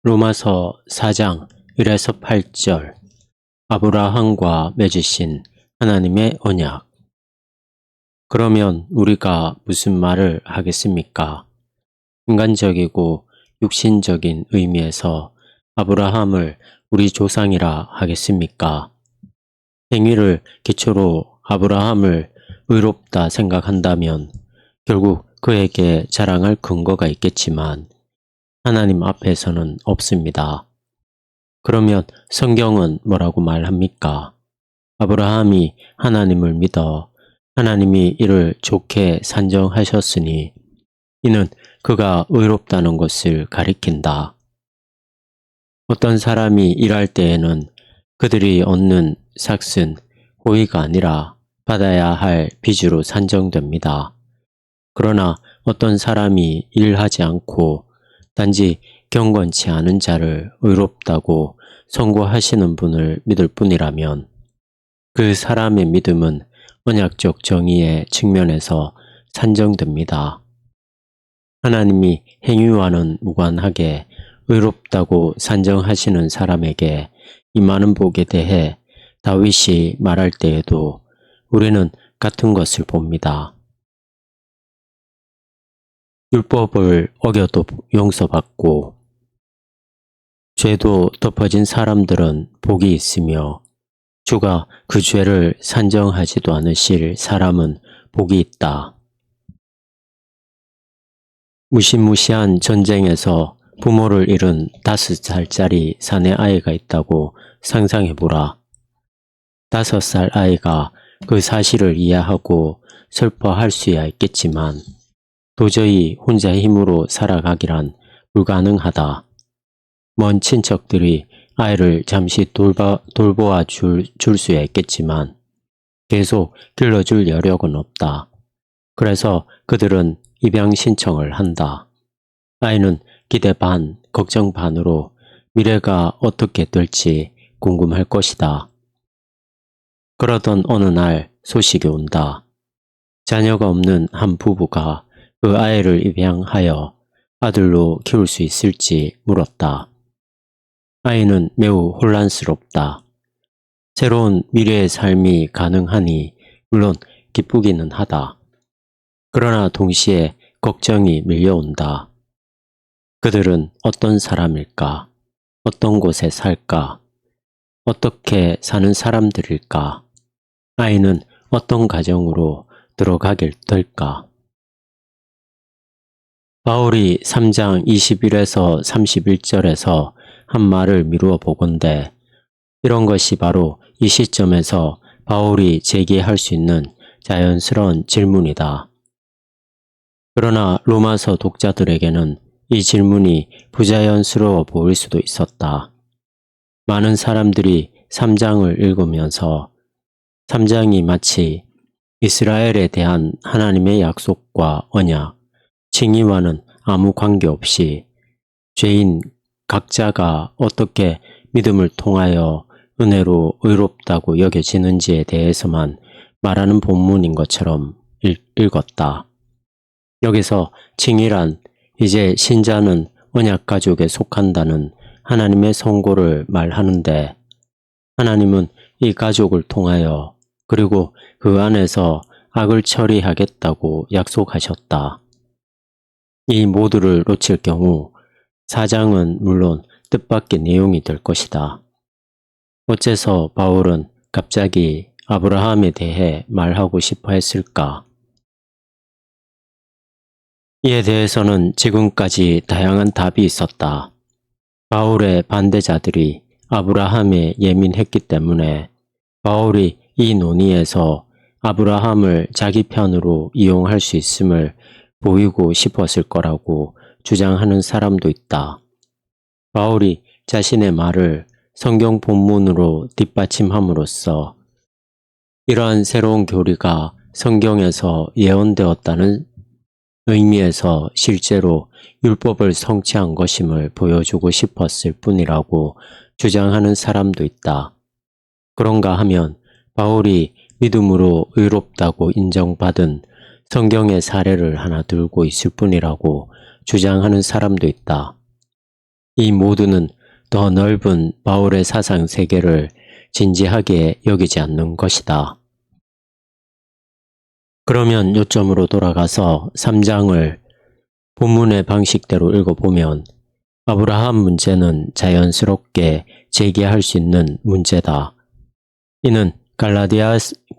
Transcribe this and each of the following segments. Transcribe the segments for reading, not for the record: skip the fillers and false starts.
로마서 4장 1에서 8절. 아브라함과 맺으신 하나님의 언약. 그러면 우리가 무슨 말을 하겠습니까? 인간적이고 육신적인 의미에서 아브라함을 우리 조상이라 하겠습니까? 행위를 기초로 아브라함을 의롭다 생각한다면 결국 그에게 자랑할 근거가 있겠지만 하나님 앞에서는 없습니다. 그러면 성경은 뭐라고 말합니까? 아브라함이 하나님을 믿어 하나님이 이를 좋게 산정하셨으니 이는 그가 의롭다는 것을 가리킨다. 어떤 사람이 일할 때에는 그들이 얻는 삭은 호의가 아니라 받아야 할 빚으로 산정됩니다. 그러나 어떤 사람이 일하지 않고 단지 경건치 않은 자를 의롭다고 선고하시는 분을 믿을 뿐이라면 그 사람의 믿음은 언약적 정의의 측면에서 산정됩니다. 하나님이 행위와는 무관하게 의롭다고 산정하시는 사람에게 임하는 복에 대해 다윗이 말할 때에도 우리는 같은 것을 봅니다. 율법을 어겨도 용서받고 죄도 덮어진 사람들은 복이 있으며 주가 그 죄를 산정하지도 않으실 사람은 복이 있다. 무시무시한 전쟁에서 부모를 잃은 5살짜리 사내 아이가 있다고 상상해보라. 5살 아이가 그 사실을 이해하고 슬퍼할 수야 있겠지만 도저히 혼자 힘으로 살아가기란 불가능하다. 먼 친척들이 아이를 잠시 돌보아 줄 수야 있겠지만 계속 길러줄 여력은 없다. 그래서 그들은 입양 신청을 한다. 아이는 기대 반, 걱정 반으로 미래가 어떻게 될지 궁금할 것이다. 그러던 어느 날 소식이 온다. 자녀가 없는 한 부부가 그 아이를 입양하여 아들로 키울 수 있을지 물었다. 아이는 매우 혼란스럽다. 새로운 미래의 삶이 가능하니 물론 기쁘기는 하다. 그러나 동시에 걱정이 밀려온다. 그들은 어떤 사람일까? 어떤 곳에 살까? 어떻게 사는 사람들일까? 아이는 어떤 가정으로 들어가게 될까? 바울이 3장 21에서 31절에서 한 말을 미루어 보건대 이런 것이 바로 이 시점에서 바울이 제기할 수 있는 자연스러운 질문이다. 그러나 로마서 독자들에게는 이 질문이 부자연스러워 보일 수도 있었다. 많은 사람들이 3장을 읽으면서 3장이 마치 이스라엘에 대한 하나님의 약속과 언약, 칭의와는 아무 관계없이 죄인 각자가 어떻게 믿음을 통하여 은혜로 의롭다고 여겨지는지에 대해서만 말하는 본문인 것처럼 읽었다. 여기서 칭의란 이제 신자는 언약가족에 속한다는 하나님의 선고를 말하는데 하나님은 이 가족을 통하여 그리고 그 안에서 악을 처리하겠다고 약속하셨다. 이 모두를 놓칠 경우 4장은 물론 뜻밖의 내용이 될 것이다. 어째서 바울은 갑자기 아브라함에 대해 말하고 싶어 했을까? 이에 대해서는 지금까지 다양한 답이 있었다. 바울의 반대자들이 아브라함에 예민했기 때문에 바울이 이 논의에서 아브라함을 자기 편으로 이용할 수 있음을 보이고 싶었을 거라고 주장하는 사람도 있다. 바울이 자신의 말을 성경 본문으로 뒷받침함으로써 이러한 새로운 교리가 성경에서 예언되었다는 의미에서 실제로 율법을 성취한 것임을 보여주고 싶었을 뿐이라고 주장하는 사람도 있다. 그런가 하면 바울이 믿음으로 의롭다고 인정받은 성경의 사례를 하나 들고 있을 뿐이라고 주장하는 사람도 있다. 이 모두는 더 넓은 바울의 사상 세계를 진지하게 여기지 않는 것이다. 그러면 요점으로 돌아가서 3장을 본문의 방식대로 읽어보면 아브라함 문제는 자연스럽게 제기할 수 있는 문제다. 이는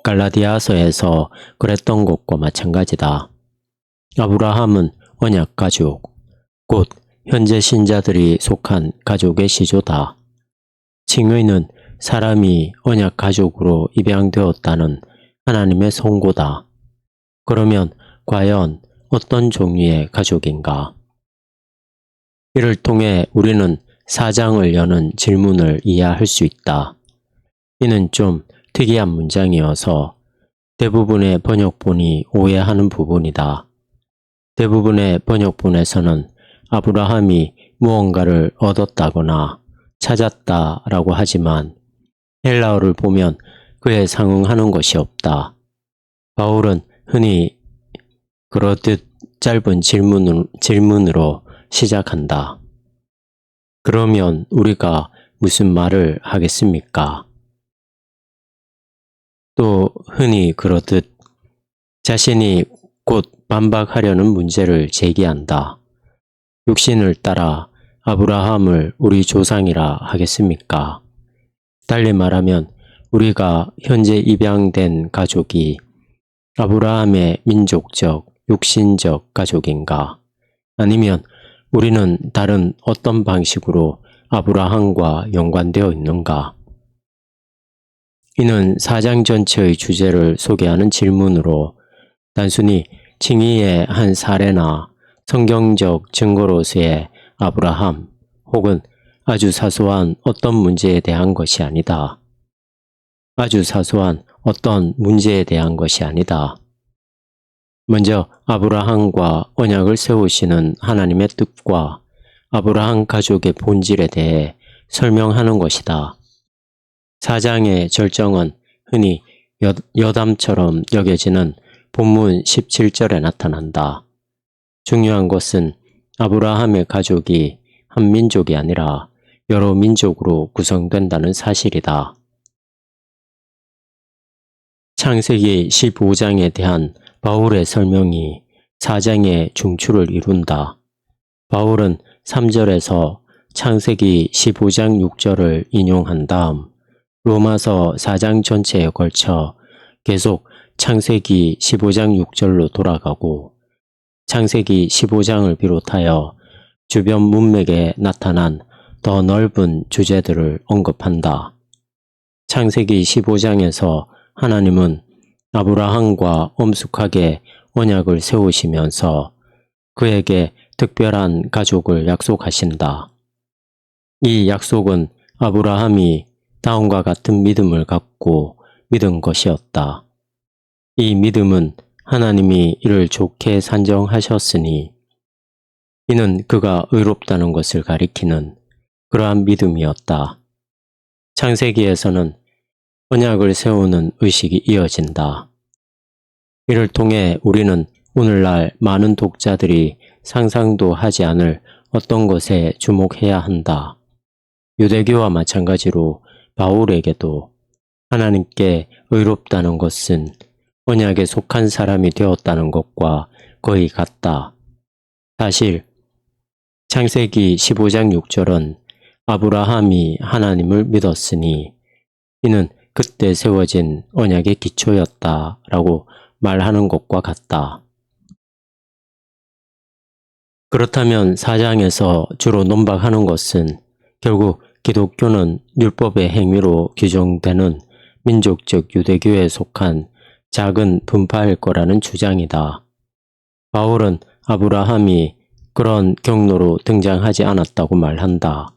갈라디아서에서 그랬던 것과 마찬가지다. 아브라함은 언약 가족, 곧 현재 신자들이 속한 가족의 시조다. 칭의는 사람이 언약 가족으로 입양되었다는 하나님의 선고다. 그러면 과연 어떤 종류의 가족인가? 이를 통해 우리는 4장을 여는 질문을 이해할 수 있다. 이는 좀 특이한 문장이어서 대부분의 번역본이 오해하는 부분이다. 대부분의 번역본에서는 아브라함이 무언가를 얻었다거나 찾았다라고 하지만 헬라어를 보면 그에 상응하는 것이 없다. 바울은 흔히 그러듯 짧은 질문으로 시작한다. 그러면 우리가 무슨 말을 하겠습니까? 또 흔히 그러듯 자신이 곧 반박하려는 문제를 제기한다. 육신을 따라 아브라함을 우리 조상이라 하겠습니까? 달리 말하면 우리가 현재 입양된 가족이 아브라함의 민족적, 육신적 가족인가? 아니면 우리는 다른 어떤 방식으로 아브라함과 연관되어 있는가? 이는 4장 전체의 주제를 소개하는 질문으로 단순히 칭의의 한 사례나 성경적 증거로서의 아브라함 혹은 아주 사소한 어떤 문제에 대한 것이 아니다. 아주 사소한 어떤 문제에 대한 것이 아니다. 먼저 아브라함과 언약을 세우시는 하나님의 뜻과 아브라함 가족의 본질에 대해 설명하는 것이다. 4장의 절정은 흔히 여담처럼 여겨지는 본문 17절에 나타난다. 중요한 것은 아브라함의 가족이 한 민족이 아니라 여러 민족으로 구성된다는 사실이다. 창세기 15장에 대한 바울의 설명이 4장의 중추를 이룬다. 바울은 3절에서 창세기 15장 6절을 인용한 다음 로마서 4장 전체에 걸쳐 계속 창세기 15장 6절로 돌아가고 창세기 15장을 비롯하여 주변 문맥에 나타난 더 넓은 주제들을 언급한다. 창세기 15장에서 하나님은 아브라함과 엄숙하게 언약을 세우시면서 그에게 특별한 가족을 약속하신다. 이 약속은 아브라함이 다음과 같은 믿음을 갖고 믿은 것이었다. 이 믿음은 하나님이 이를 좋게 산정하셨으니 이는 그가 의롭다는 것을 가리키는 그러한 믿음이었다. 창세기에서는 언약을 세우는 의식이 이어진다. 이를 통해 우리는 오늘날 많은 독자들이 상상도 하지 않을 어떤 것에 주목해야 한다. 유대교와 마찬가지로 바울에게도 하나님께 의롭다는 것은 언약에 속한 사람이 되었다는 것과 거의 같다. 사실 창세기 15장 6절은 아브라함이 하나님을 믿었으니 이는 그때 세워진 언약의 기초였다라고 말하는 것과 같다. 그렇다면 4장에서 주로 논박하는 것은 결국 기독교는 율법의 행위로 규정되는 민족적 유대교에 속한 작은 분파일 거라는 주장이다. 바울은 아브라함이 그런 경로로 등장하지 않았다고 말한다.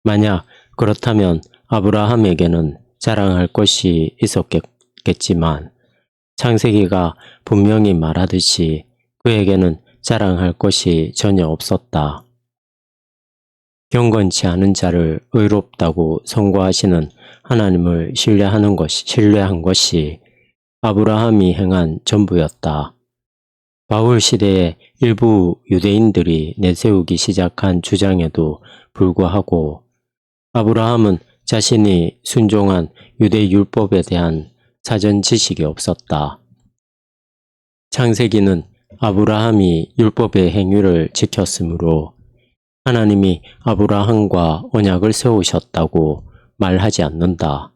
만약 그렇다면 아브라함에게는 자랑할 것이 있었겠지만 창세기가 분명히 말하듯이 그에게는 자랑할 것이 전혀 없었다. 경건치 않은 자를 의롭다고 선고하시는 하나님을 신뢰한 것이 아브라함이 행한 전부였다. 바울 시대에 일부 유대인들이 내세우기 시작한 주장에도 불구하고 아브라함은 자신이 순종한 유대 율법에 대한 사전 지식이 없었다. 창세기는 아브라함이 율법의 행위를 지켰으므로 하나님이 아브라함과 언약을 세우셨다고 말하지 않는다.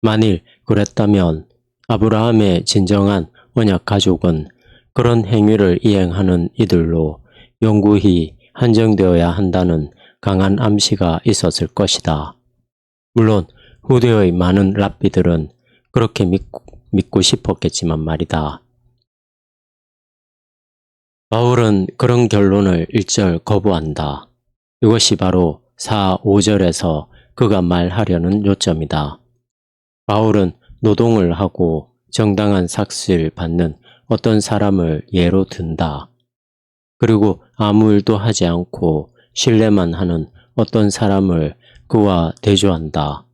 만일 그랬다면 아브라함의 진정한 언약 가족은 그런 행위를 이행하는 이들로 영구히 한정되어야 한다는 강한 암시가 있었을 것이다. 물론 후대의 많은 랍비들은 그렇게 믿고 싶었겠지만 말이다. 바울은 그런 결론을 일절 거부한다. 이것이 바로 4, 5절에서 그가 말하려는 요점이다. 바울은 노동을 하고 정당한 삭스를 받는 어떤 사람을 예로 든다. 그리고 아무 일도 하지 않고 신뢰만 하는 어떤 사람을 그와 대조한다.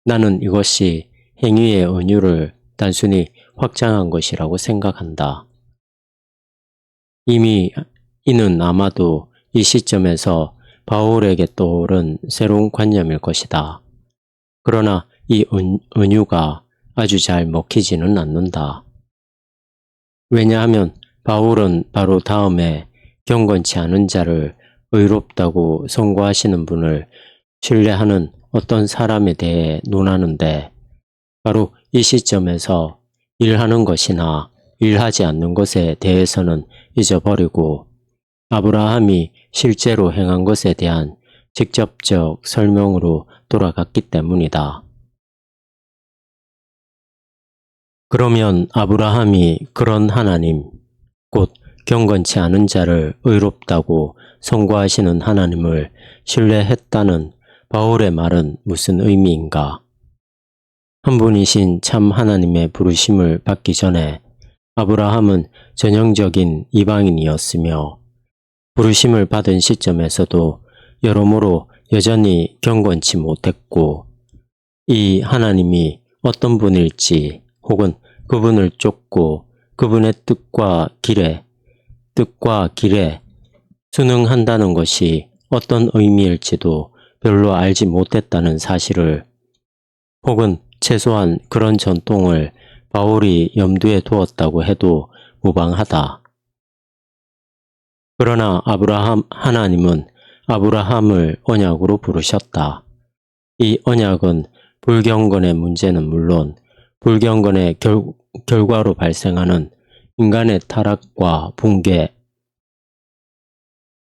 나는 이것이 행위의 은유를 단순히 확장한 것이라고 생각한다. 이미 이는 아마도 이 시점에서 바울에게 떠오른 새로운 관념일 것이다. 그러나 이 은유가 아주 잘 먹히지는 않는다. 왜냐하면 바울은 바로 다음에 경건치 않은 자를 의롭다고 선고하시는 분을 신뢰하는 어떤 사람에 대해 논하는데 바로 이 시점에서 일하는 것이나 일하지 않는 것에 대해서는 잊어버리고 아브라함이 실제로 행한 것에 대한 직접적 설명으로 돌아갔기 때문이다. 그러면 아브라함이 그런 하나님, 곧 경건치 않은 자를 의롭다고 선고하시는 하나님을 신뢰했다는 바울의 말은 무슨 의미인가? 한 분이신 참 하나님의 부르심을 받기 전에 아브라함은 전형적인 이방인이었으며 부르심을 받은 시점에서도 여러모로 여전히 경건치 못했고 이 하나님이 어떤 분일지 혹은 그분을 쫓고 그분의 뜻과 길에 순응한다는 것이 어떤 의미일지도 별로 알지 못했다는 사실을 혹은 최소한 그런 전통을 바울이 염두에 두었다고 해도 무방하다. 그러나 하나님은 아브라함을 언약으로 부르셨다. 이 언약은 불경건의 문제는 물론 불경건의 결과로 발생하는 인간의 타락과 붕괴,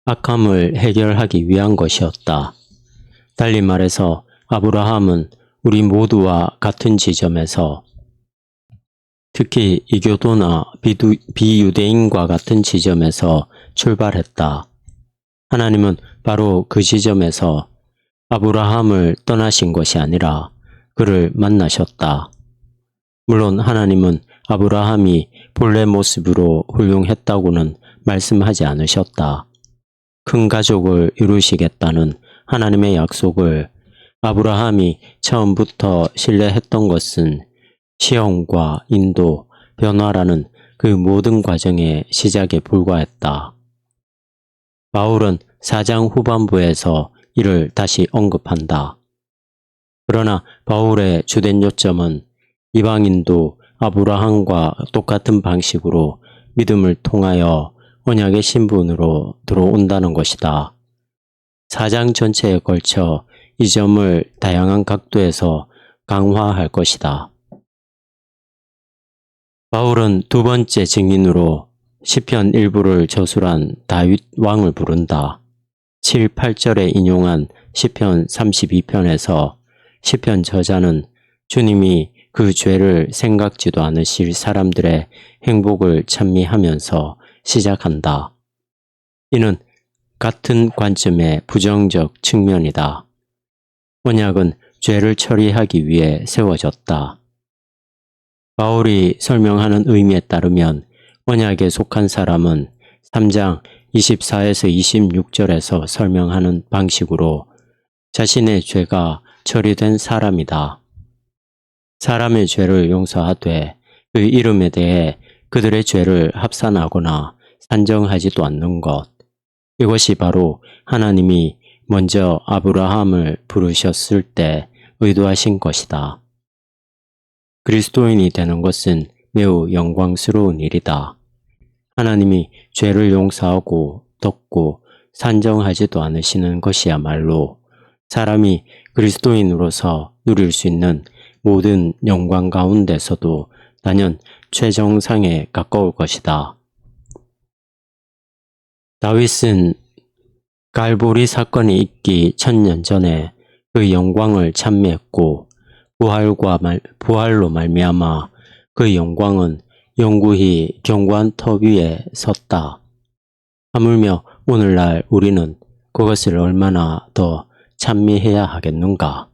악함을 해결하기 위한 것이었다. 달리 말해서 아브라함은 우리 모두와 같은 지점에서 특히 이교도나 비유대인과 같은 지점에서 출발했다. 하나님은 바로 그 지점에서 아브라함을 떠나신 것이 아니라 그를 만나셨다. 물론 하나님은 아브라함이 본래 모습으로 훌륭했다고는 말씀하지 않으셨다. 큰 가족을 이루시겠다는 하나님의 약속을 아브라함이 처음부터 신뢰했던 것은 시험과 인도, 변화라는 그 모든 과정의 시작에 불과했다. 바울은 4장 후반부에서 이를 다시 언급한다. 그러나 바울의 주된 요점은 이방인도 아브라함과 똑같은 방식으로 믿음을 통하여 언약의 신분으로 들어온다는 것이다. 4장 전체에 걸쳐 이 점을 다양한 각도에서 강화할 것이다. 바울은 두 번째 증인으로 시편 일부를 저술한 다윗 왕을 부른다. 7, 8절에 인용한 시편 32편에서 시편 저자는 주님이 그 죄를 생각지도 않으실 사람들의 행복을 찬미하면서 시작한다. 이는 같은 관점의 부정적 측면이다. 언약은 죄를 처리하기 위해 세워졌다. 바울이 설명하는 의미에 따르면 언약에 속한 사람은 3장 24에서 26절에서 설명하는 방식으로 자신의 죄가 처리된 사람이다. 사람의 죄를 용서하되 그 이름에 대해 그들의 죄를 합산하거나 산정하지도 않는 것. 이것이 바로 하나님이 먼저 아브라함을 부르셨을 때 의도하신 것이다. 그리스도인이 되는 것은 매우 영광스러운 일이다. 하나님이 죄를 용서하고 덮고 산정하지도 않으시는 것이야말로 사람이 그리스도인으로서 누릴 수 있는 모든 영광 가운데서도 단연 최정상에 가까울 것이다. 다윗은 갈보리 사건이 있기 1000년 전에 그 영광을 찬미했고 부활로 말미암아 그 영광은 영구히 견고한 터 위에 섰다. 하물며 오늘날 우리는 그것을 얼마나 더 찬미해야 하겠는가?